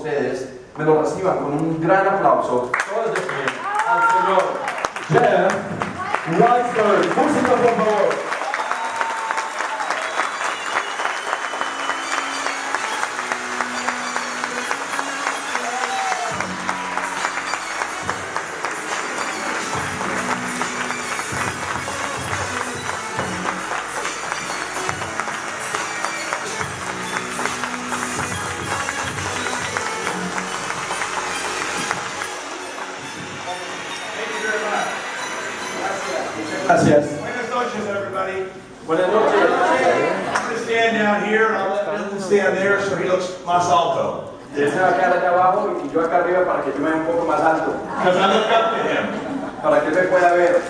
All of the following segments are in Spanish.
ustedes me lo reciban con un gran aplauso. Todos de pie al señor Jeff Weisberg. Música, por favor. Gracias. Buenas noches, everybody. Buenas noches. I'm going to stand down here, and I'll let Milton stand there so he looks más alto. Él se va a quedar allá abajo y yo acá arriba para que yo me vea un poco más alto. Because I look up to him. Para que él me pueda ver.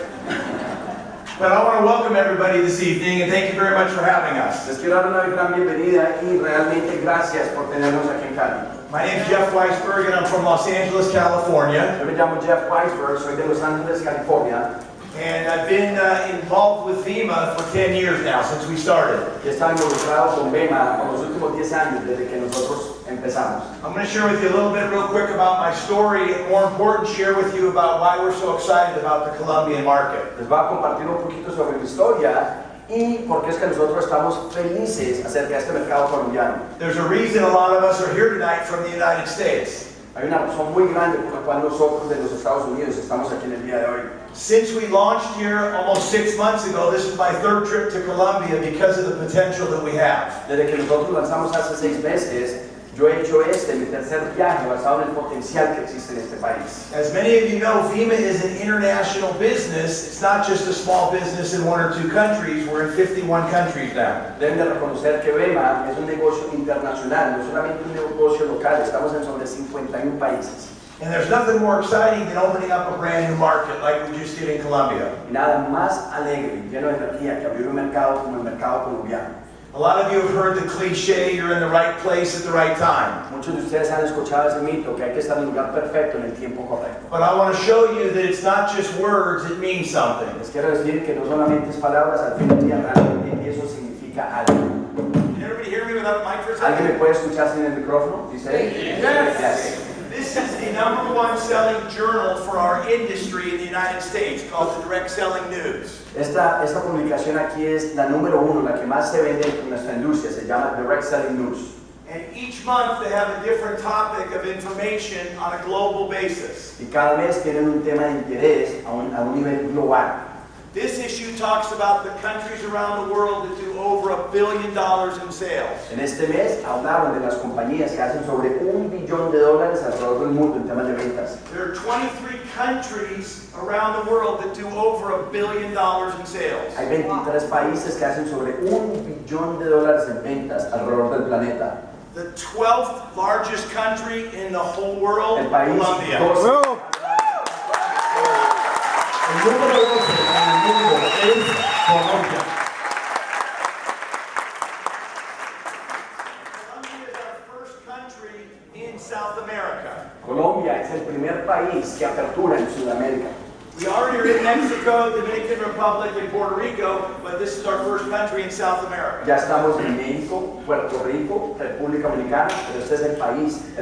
But I want to welcome everybody this evening, and thank you very much for having us. Les quiero dar una gran bienvenida y realmente gracias por tenernos aquí en Cali. My name is Jeff Weisberg, and I'm from Los Angeles, California. Yo me llamo Jeff Weisberg, soy de Los Ángeles, California. And I've been involved with Vemma for 10 years now, since we started. Y he estado involucrado con Vemma por los últimos 10 años desde que nosotros empezamos. I'm going to share with you a little bit real quick about my story, and more important, share with you about why we're so excited about the Colombian market. Les voy a compartir un poquito sobre mi historia y por qué es que nosotros estamos felices acerca de este mercado colombiano. There's a reason a lot of us are here tonight from the United States. Hay una razón muy grande por la cual nosotros de los Estados Unidos estamos aquí en el día de hoy. Since we launched here almost 6 months ago, this is my third trip to Colombia because of the potential that we have. Desde que nosotros lanzamos hace 6 meses, yo he hecho mi tercer viaje basado en el potencial que existe en este país. As many of you know, Vemma is an international business. It's not just a small business in 1 or 2 countries. We're in 51 countries now. Deben de reconocer que Vemma es un negocio internacional, no solamente un negocio local, estamos en sobre 51 países. And there's nothing more exciting than opening up a brand new market like we just did in Colombia. Y nada más alegre y lleno de energía que abrir un mercado como el mercado colombiano. A lot of you have heard the cliche, you're in the right place at the right time. Muchos de ustedes han escuchado ese mito que hay que estar en el lugar perfecto en el tiempo correcto. But I want to show you that it's not just words, it means something. Les quiero decir que no solamente es palabras, al fin del día realmente eso significa algo. Can everybody hear me without a mic for a ¿Alguien me second? puede escuchar sin el micrófono? ¿Dice? Yes. This is the #1 selling journal for our industry in the United States called the Direct Selling News. Esta publicación aquí es la número 1, la que más se vende en nuestra industria, se llama Direct Selling News. And each month they have a different topic of information on a global basis. Y cada mes tienen un tema de interés a un nivel global. This issue talks about the countries around the world that do over $1 billion in sales. En este mes hablaron de las compañías que hacen sobre $1 billón alrededor del mundo en temas de ventas. There are 23 countries around the world that do over $1 billion in sales. Hay 23 países que hacen sobre $1 billón en ventas alrededor del planeta. The 12th largest country in the whole world, El país Colombia. 12. El número 12 en el mundo es Colombia. Colombia is our first country in South America. Colombia es el primer país que apertura en Sudamérica. We already are in Mexico, Dominican Republic, and Puerto Rico, but this is our first country in South America. Ya estamos en México, Puerto Rico, República Dominicana, pero este es el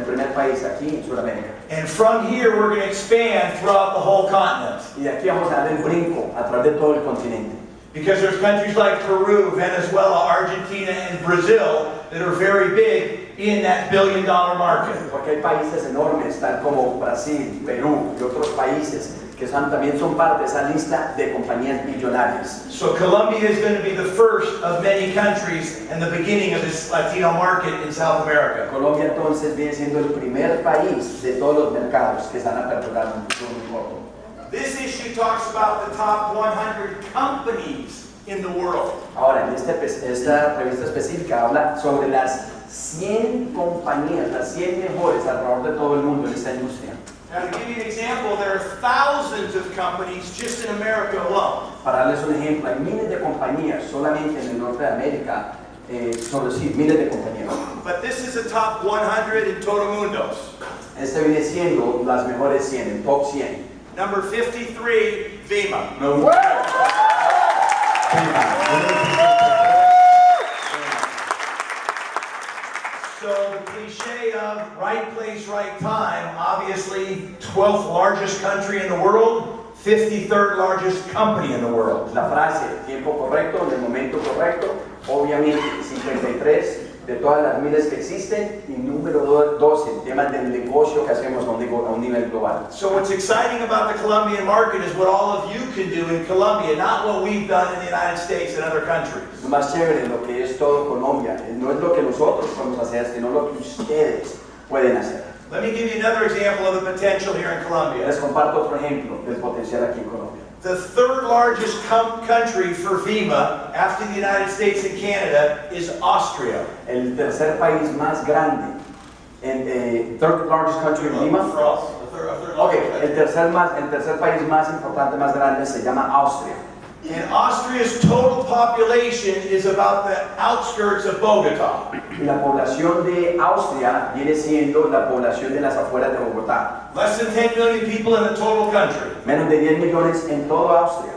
primer país aquí en Sudamérica. And from here, we're going to expand throughout the whole continent. Y de aquí vamos a dar el brinco a través de todo el continente. Because there's countries like Peru, Venezuela, Argentina, and Brazil that are very big in that $1 billion market. Porque hay países enormes, tal como Brasil, Perú y otros países que también son parte de esa lista de compañías billonarias. So Colombia is going to be the first of many countries and the beginning of this Latino market in South America. Colombia entonces viene siendo el primer país de todos los mercados que están aperturando un futuro muy corto. This issue talks about the top 100 companies in the world. Ahora, en esta revista específica habla sobre las 100 compañías, las 100 mejores alrededor de todo el mundo en esta industria. Now, to give you an example, there are thousands of companies just in America alone. Para darles un ejemplo, hay miles de compañías solamente en el norte de América, miles de compañías. But this is the top 100 in Todo Mundos. Este viene siendo las mejores 100, el top 100. Number 53, Vemma. So the cliche of right place, right time, obviously 12th largest country in the world, 53rd largest company in the world. La frase, tiempo correcto, en el momento correcto, obviamente 53 de todas las miles que existen y número 12, temas del negocio que hacemos a un nivel global. So what's exciting about the Colombian market is what all of you can do in Colombia, not what we've done in the United States and other countries. Lo más chévere, lo que es todo Colombia, no es lo que nosotros podemos hacer, sino lo que ustedes pueden hacer. Let me give you another example of the potential here in Colombia. Les comparto otro ejemplo del potencial aquí en Colombia. The third largest country for VEMMA after the United States and Canada is Austria. El tercer país más grande, third largest country in Lima. Okay, el tercer país más importante, más grande se llama Austria. And Austria's total population is about the outskirts of Bogota. Y la población de Austria viene siendo la población de las afueras de Bogotá. Less than 10 million people in the total country. Menos de 10 millones en toda Austria.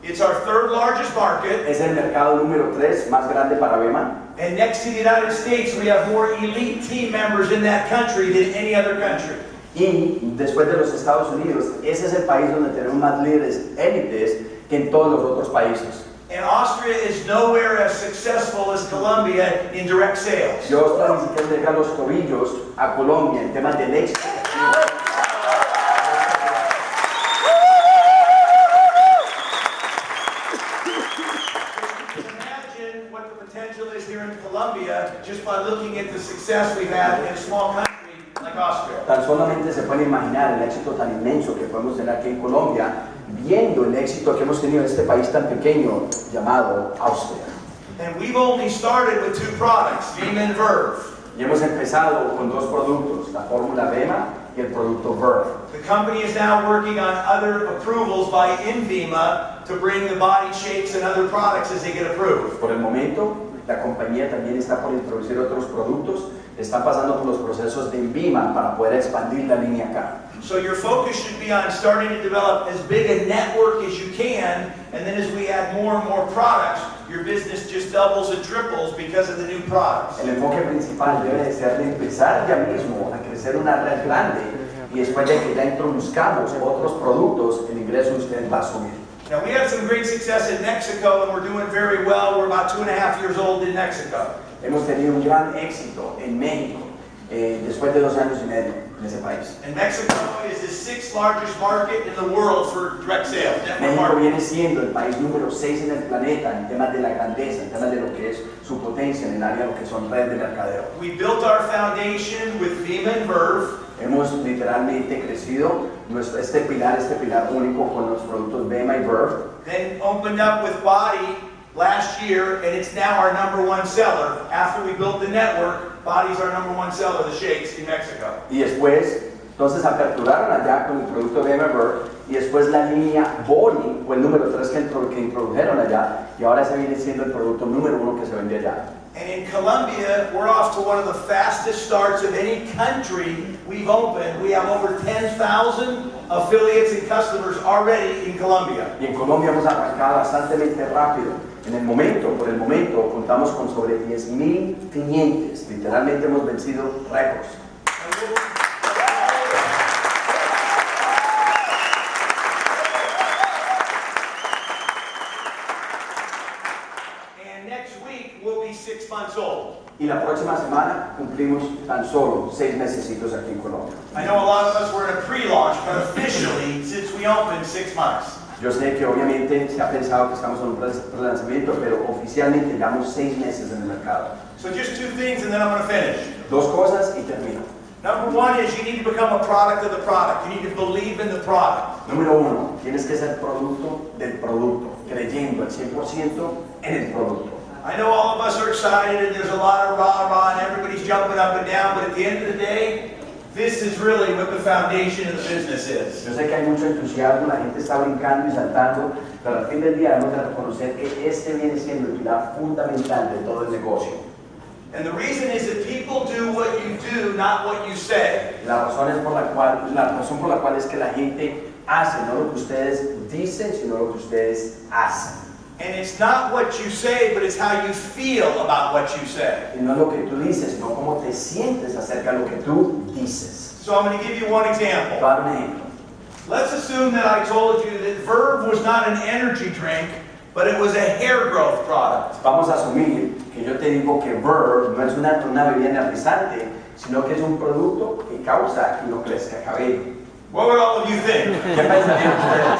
It's our third largest market. Es el mercado número 3 más grande para Vemma. And next to the United States, we have more elite team members in that country than any other country. Y después de los Estados Unidos, ese es el país donde tenemos más líderes élites que en todos los otros países. And Austria is nowhere as successful as Colombia in direct sales. Y Austria ni siquiera deja los tobillos a Colombia en temas del éxito. Imagine what the potential is here in Colombia just by looking at the success we've had in a small country like Austria. Tan solamente se puede imaginar el éxito tan inmenso que podemos tener aquí en Colombia, viendo el éxito que hemos tenido en este país tan pequeño llamado Austria. And we've only started with two products, VEMMA and Verve. Y hemos empezado con dos productos, la fórmula Vemma y el producto Verve. The company is now working on other approvals by InVEMMA to bring the body shapes and other products as they get approved. Por el momento, la compañía también está por introducir otros productos, está pasando por los procesos de InVEMMA para poder expandir la línea acá. So your focus should be on starting to develop as big a network as you can, and then as we add more and more products, your business just doubles and triples because of the new products. El enfoque principal debe de ser de empezar ya mismo a crecer una red grande y después de que ya introduzcamos otros productos, el ingreso de usted va a subir. Now we had some great success in Mexico and we're doing very well. We're about 2.5 years old in Mexico. Hemos tenido un gran éxito en México después de 2 años y medio en ese país. And Mexico is the 6th largest market in the world for direct sales. México viene siendo el país número 6 en el planeta en temas de la grandeza, en temas de lo que es su potencia en el área de lo que son redes de mercadeo. We built our foundation with VEMMA and Verve. Hemos literalmente crecido este pilar único con los productos Vemma y Verve. Then opened up with Body last year, and it's now our #1 seller. After we built the network, Body's our #1 seller, the shakes in Mexico. Y después, entonces aperturaron allá con el producto Vemma y Verve, y después la línea Body fue el número 3 que introdujeron allá, y ahora ese viene siendo el producto número 1 que se vende allá. And in Colombia, we're off to one of the fastest starts of any country we've opened. We have over 10,000 affiliates and customers already in Colombia. Y en Colombia hemos arrancado bastante rápido. Por el momento, contamos con sobre 10,000 clientes. Literalmente hemos vencido récords. And next week, we'll be 6 months old. Y la próxima semana cumplimos tan solo 6 mesecitos aquí en Colombia. I know a lot of us were in a pre-launch, but officially, since we opened, 6 months. Yo sé que obviamente se ha pensado que estamos en un relanzamiento, pero oficialmente llevamos 6 meses en el mercado. So just 2 things and then I'm going to finish. 2 cosas y termino. Number 1 is you need to become a product of the product. You need to believe in the product. Número 1, tienes que ser producto del producto, creyendo al 100% en el producto. I know all of us are excited and there's a lot of rah-rah and everybody's jumping up and down, but at the end of the day, this is really what the foundation of the business is. Yo sé que hay mucho entusiasmo, la gente está brincando y saltando, pero al fin del día debemos de reconocer que este viene siendo el pilar fundamental de todo el negocio. And the reason is that people do what you do, not what you say. La razón por la cual es que la gente hace no lo que ustedes dicen, sino lo que ustedes hacen. And it's not what you say, but it's how you feel about what you say. Y no es lo que tú dices, sino cómo te sientes acerca de lo que tú dices. So I'm going to give you one Te example. voy a dar un ejemplo. Let's assume that I told you that Verve was not an energy drink, but it was a hair growth product. Vamos a asumir que yo te digo que Verve no es una bebida energizante, sino que es un producto que causa que no crezca cabello. What would all of you think? ¿Qué pensarían ustedes?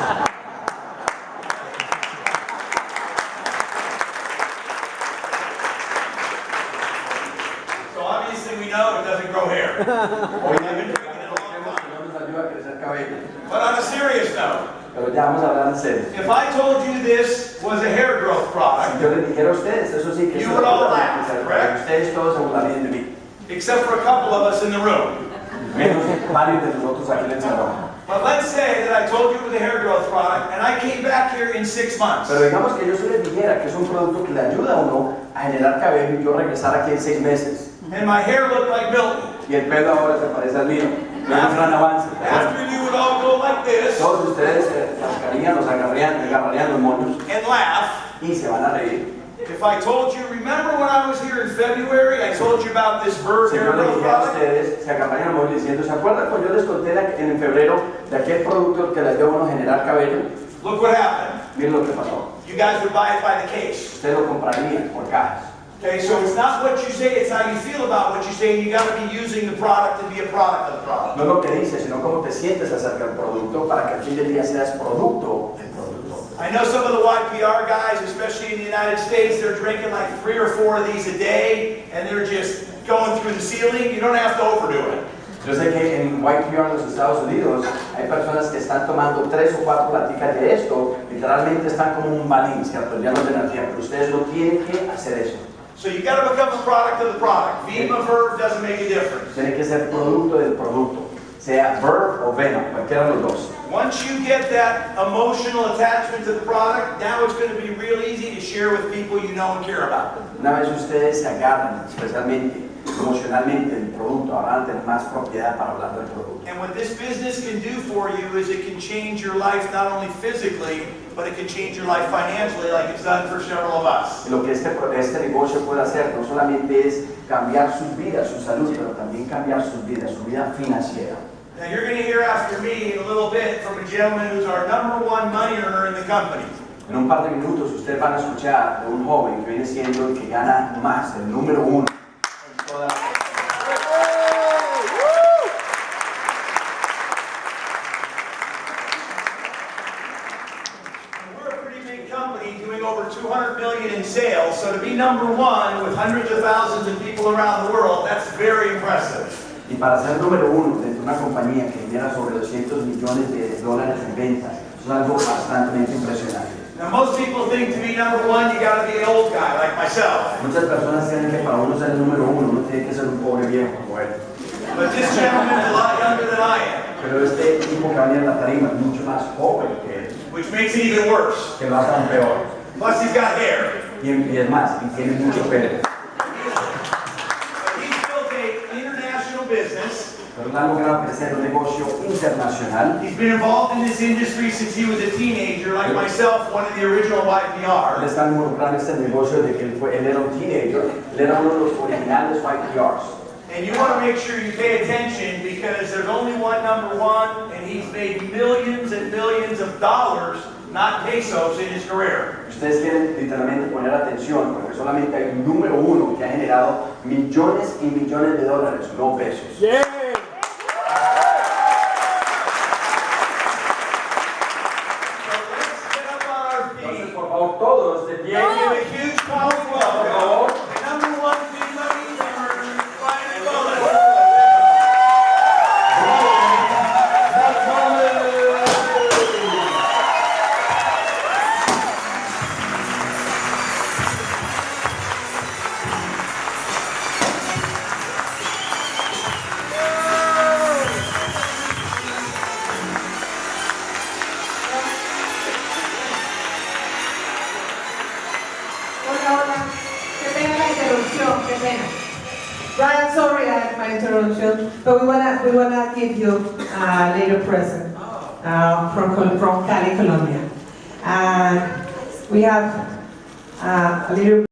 So obviously we know it doesn't grow hair. Obviamente, no nos ayuda a crecer cabello. But on a serious note, Pero ya vamos a hablar en serio. if I told you this was a hair growth Si product, yo les dijera a ustedes, eso sí que You es would all una laugh, cosa, correct? ustedes todos se burlarían de mí. except for a couple of us in the room. Menos varios de nosotros aquí en el salón. But let's say that I told you it was a hair growth product, and I came back here in 6 months. Pero digamos que yo sí les dijera que es un producto que le ayuda a uno a generar cabello y yo regresar aquí en 6 meses. And my hair looked like Milton. Y el pelo ahora se parece al mío. No es un gran avance. After you would all go like this Todos ustedes rascarían, los agarrarían los moños and laugh. y se van a reír. If I told you, remember when I was here in February, I told you about this Verve Si hair yo les growth dijera a product? ustedes, se agarrarían los moños diciendo, ¿se acuerdan cuando yo les conté en febrero de aquel producto que le ayuda a uno a generar cabello? Look what happened. Miren lo que pasó. You guys would buy it by the case. Ustedes lo comprarían por cajas. Okay, so it's not what you say, it's how you feel about what you say, and you got to be using the product to be a product of the product. No es lo que dices, sino cómo te sientes acerca del producto para que al fin del día seas producto del producto. I know some of the YPR guys, especially in the United States, they're drinking like 3 or 4 of these a day, and they're just going through the ceiling. You don't have to overdo it. Yo sé que en YPR en los Estados Unidos hay personas que están tomando 3 o 4 platicas de esto, literalmente están como un balín, ¿cierto? Ya no de energía, pero ustedes no tienen que hacer eso. So you got to become a product of the product. Vemma, Verve doesn't make a difference. Tiene que ser producto del producto, sea Verve o Vemma, cualquiera de los dos. Once you get that emotional attachment to the product, now it's going to be real easy to share with people you know and care about. Una vez ustedes se agarran, especialmente emocionalmente, del producto, ahora van a tener más propiedad para hablar del producto. And what this business can do for you is it can change your life not only physically, but it can change your life financially like it's done for several of us. Y lo que este negocio puede hacer no solamente es cambiar sus vidas, su salud, pero también cambiar sus vidas, su vida financiera. Now you're going to hear after me in a little bit from a gentleman who's our #1 money earner in the company. En un par de minutos ustedes van a escuchar de un joven que viene siendo el que gana más, el número 1 en toda la... Doing over 200 million in sales, so to be #1 with hundreds of thousands of people around the world, that's very impressive. Y para ser número 1 dentro de una compañía que genera sobre 200 millones de dólares en ventas, es algo bastante impresionante. Now most people think to be #1 you got to be an old guy like myself. Muchas personas creen que para uno ser el número 1 uno tiene que ser un pobre viejo como él. But this gentleman is a lot younger than I am, Pero este tipo que va en la tarima es mucho más joven que él, which makes it even worse. que lo hace aún peor. Plus he's got hair. Y es más, y tiene mucho pelo. But he's built an international business. Pero él ha logrado crecer un negocio internacional. He's been involved in this industry since he was a teenager, like myself, one of the original Él YPR. está involucrado en este negocio desde que él era un teenager. Él era uno de los originales YPRs. And you want to make sure you pay attention because there's only one #1, and he's made millions and millions of dollars, not pesos, in his career. Ustedes quieren literalmente poner atención porque solamente hay un número 1 que ha generado millones y millones de dólares, no pesos. Yeah. Entonces, por favor, todos de pie. Give a huge powerful welcome. The #1 big money earner, Ryan Willis. Hola, qué pena la interrupción, qué pena. Brian, sorry I my interruption, but we wanna give you a little present from Cali, Colombia. we have a little